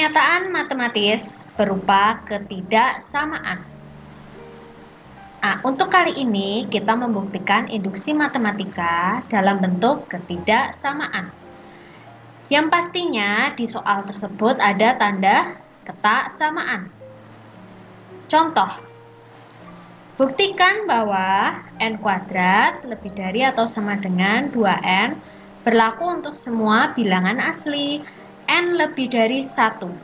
Pernyataan matematis berupa ketidaksamaan. Nah, untuk kali ini kita membuktikan induksi matematika dalam bentuk ketidaksamaan. Yang pastinya di soal tersebut ada tanda ketaksamaan. Contoh, buktikan bahwa n kuadrat lebih dari atau sama dengan 2n berlaku untuk semua bilangan asli n lebih dari 1.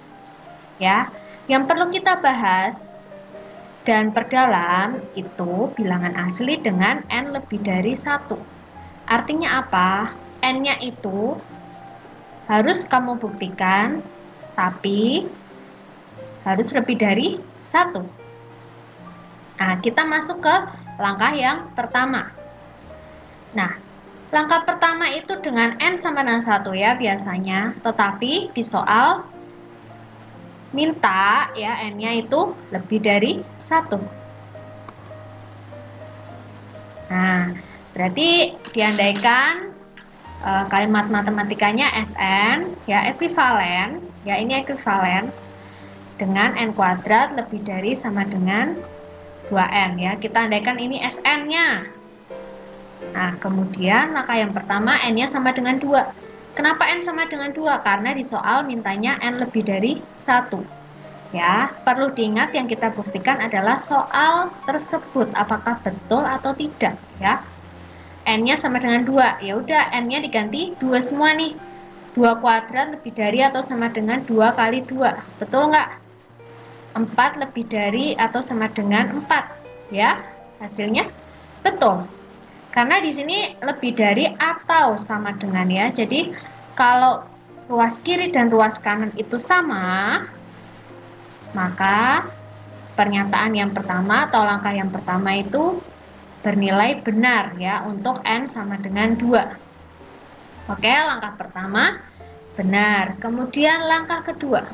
Ya, yang perlu kita bahas dan perdalam itu bilangan asli dengan n lebih dari 1. Artinya apa? N-nya itu harus kamu buktikan, tapi harus lebih dari 1. Nah, kita masuk ke langkah yang pertama. Nah, langkah pertama itu dengan n sama dengan 1 ya biasanya, tetapi di soal minta ya n-nya itu lebih dari 1. Nah, berarti diandaikan kalimat matematikanya Sn ya ekuivalen, ya ini ekuivalen dengan n kuadrat lebih dari sama dengan 2n ya. Kita andaikan ini Sn-nya. Nah, kemudian langkah yang pertama n-nya sama dengan 2. Kenapa n sama dengan 2? Karena di soal mintanya n lebih dari 1. Ya, perlu diingat yang kita buktikan adalah soal tersebut apakah betul atau tidak ya. N-nya sama dengan 2. Ya udah, n-nya diganti 2 semua nih. 2 kuadrat lebih dari atau sama dengan 2 kali 2. Betul nggak? 4 lebih dari atau sama dengan 4. Ya, hasilnya betul. Karena di sini lebih dari atau sama dengan ya. Jadi kalau ruas kiri dan ruas kanan itu sama, maka pernyataan yang pertama atau langkah yang pertama itu bernilai benar ya untuk n sama dengan 2. Oke, langkah pertama benar. Kemudian langkah kedua.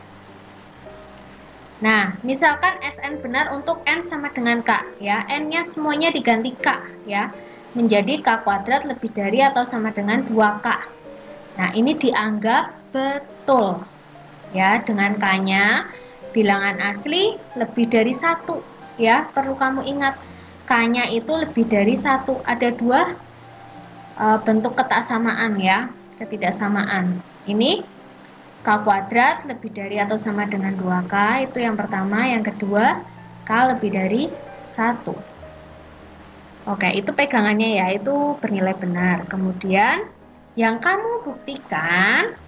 Nah, misalkan Sn benar untuk n sama dengan k ya. N-nya semuanya diganti k ya. Menjadi k kuadrat lebih dari atau sama dengan 2k. Nah, ini dianggap betul. Ya, dengan k-nya bilangan asli lebih dari 1 ya. Perlu kamu ingat, k-nya itu lebih dari 1. Ada 2 bentuk ketaksamaan ya, ketidaksamaan. Ini k kuadrat lebih dari atau sama dengan 2k, itu yang pertama. Yang kedua, k lebih dari 1. Oke, itu pegangannya ya, itu bernilai benar. Kemudian yang kamu buktikan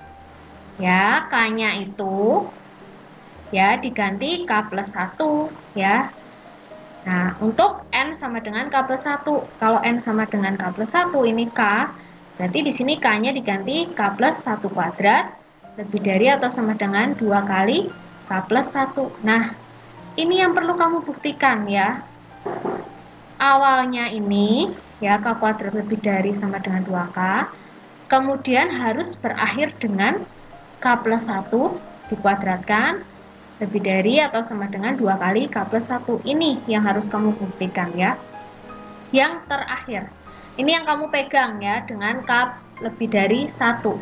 ya, k-nya itu ya diganti k plus 1 ya. Nah, untuk n sama dengan k plus 1. Kalau n sama dengan k plus 1, ini k, berarti di sini k-nya diganti k plus 1 kuadrat lebih dari atau sama dengan 2 kali k plus 1. Nah, ini yang perlu kamu buktikan ya. Awalnya ini ya k kuadrat lebih dari sama dengan 2k, kemudian harus berakhir dengan k plus 1 dikuadratkan lebih dari atau sama dengan 2 kali k plus 1. Ini yang harus kamu buktikan ya. Yang terakhir, ini yang kamu pegang ya dengan k lebih dari 1.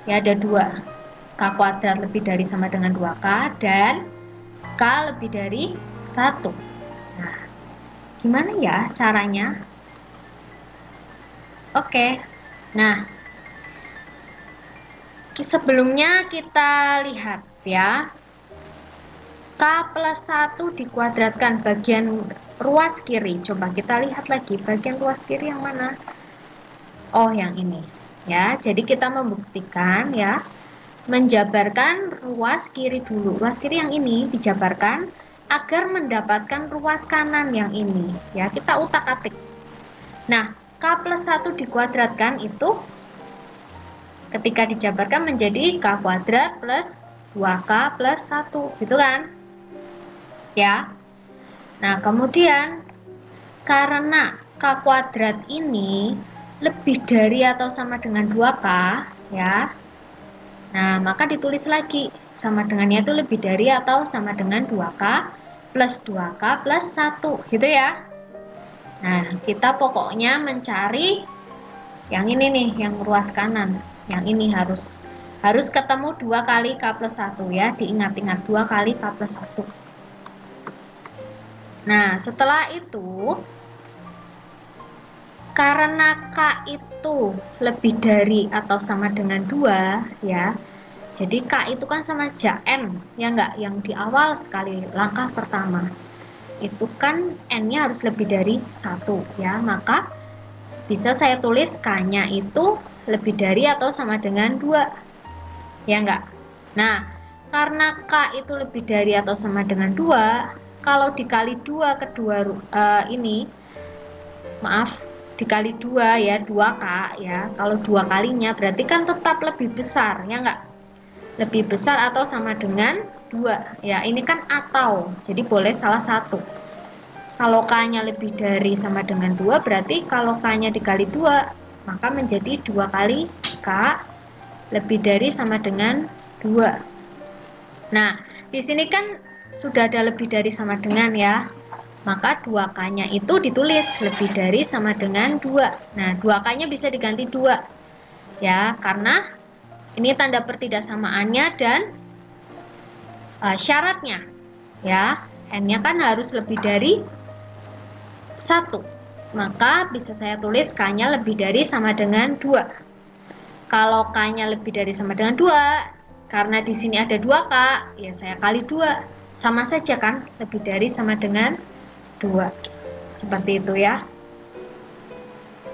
Ya, ada 2. K kuadrat lebih dari sama dengan 2k dan k lebih dari 1. Nah, gimana ya caranya? Oke. Nah, sebelumnya kita lihat ya. K plus 1 dikuadratkan bagian ruas kiri. Coba kita lihat lagi bagian ruas kiri yang mana? Oh, yang ini. Ya, jadi kita membuktikan ya, menjabarkan ruas kiri dulu. Ruas kiri yang ini dijabarkan agar mendapatkan ruas kanan yang ini. Ya, kita utak-atik. Nah, K plus 1 dikuadratkan itu ketika dijabarkan menjadi K kuadrat plus 2K plus 1. Gitu kan? Ya. Nah, kemudian karena k kuadrat ini lebih dari atau sama dengan 2k ya. Nah, maka ditulis lagi sama dengannya itu lebih dari atau sama dengan 2k plus 2k plus 1 gitu ya. Nah, kita pokoknya mencari yang ini nih, yang ruas kanan. Yang ini harus harus ketemu 2 kali K plus 1 ya, diingat-ingat 2 kali K plus 1. Nah, setelah itu, karena K itu lebih dari atau sama dengan 2 ya, jadi K itu kan sama aja N, ya enggak? Yang di awal sekali, langkah pertama. Itu kan N-nya harus lebih dari 1 ya, maka bisa saya tulis K-nya itu lebih dari atau sama dengan 2. Ya enggak? Nah, karena K itu lebih dari atau sama dengan 2, kalau dikali 2 kedua ini, maaf, dikali 2 ya, 2K ya. Kalau 2 kalinya berarti kan tetap lebih besar, ya enggak? Lebih besar atau sama dengan 2. Ya, ini kan atau, jadi boleh salah satu. Kalau K-nya lebih dari sama dengan 2, berarti kalau K-nya dikali 2, maka menjadi 2 kali K lebih dari sama dengan 2. Nah, di sini kan sudah ada lebih dari sama dengan ya. Maka 2K-nya itu ditulis lebih dari sama dengan 2. Nah, 2K-nya bisa diganti 2. Ya, karena ini tanda pertidaksamaannya dan syaratnya. Ya, N-nya kan harus lebih dari 1. Maka bisa saya tulis K-nya lebih dari sama dengan 2. Kalau K-nya lebih dari sama dengan 2, karena di sini ada 2K, ya saya kali 2. Sama saja kan, lebih dari sama dengan 2. Seperti itu ya.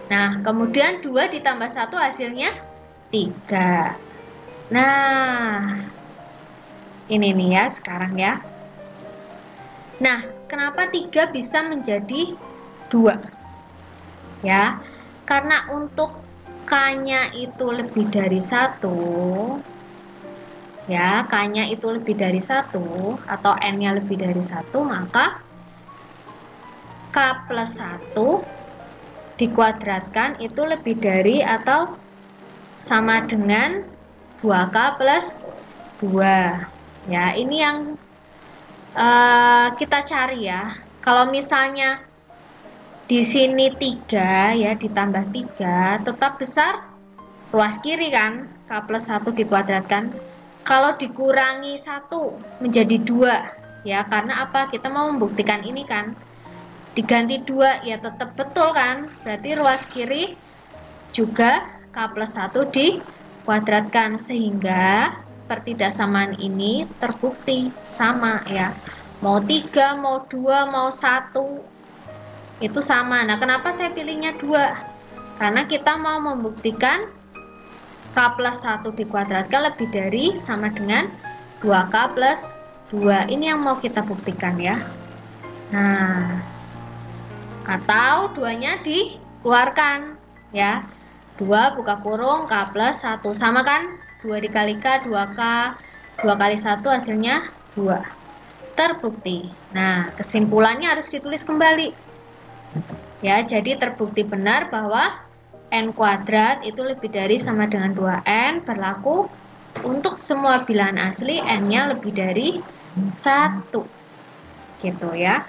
Nah, kemudian 2 ditambah 1 hasilnya 3. Nah, ini nih ya sekarang ya. Nah, kenapa 3 bisa menjadi 2? Ya, karena untuk K-nya itu lebih dari 1, ya, K-nya itu lebih dari 1 atau N-nya lebih dari 1, maka K plus 1 dikuadratkan itu lebih dari atau sama dengan 2K plus 2. Ya, ini yang kita cari ya. Kalau misalnya di sini 3 ya, ditambah 3, tetap besar ruas kiri kan, K plus 1 dikuadratkan. Kalau dikurangi 1 menjadi 2, ya karena apa? Kita mau membuktikan ini kan. Diganti 2 ya tetap betul kan, berarti ruas kiri juga K plus 1 dikuadratkan, sehingga pertidaksamaan ini terbukti sama ya, mau 3, mau 2, mau 1 itu sama. Nah, kenapa saya pilihnya 2? Karena kita mau membuktikan K plus 1 dikuadratkan lebih dari sama dengan 2K plus 2. Ini yang mau kita buktikan ya. Nah, atau 2-nya dikeluarkan ya, 2 buka kurung K plus 1 sama kan, 2 dikali K 2K, 2 kali 1 hasilnya 2, terbukti. Nah, kesimpulannya harus ditulis kembali ya, jadi terbukti benar bahwa N kuadrat itu lebih dari sama dengan 2N, berlaku untuk semua bilangan asli N-nya lebih dari 1 gitu ya.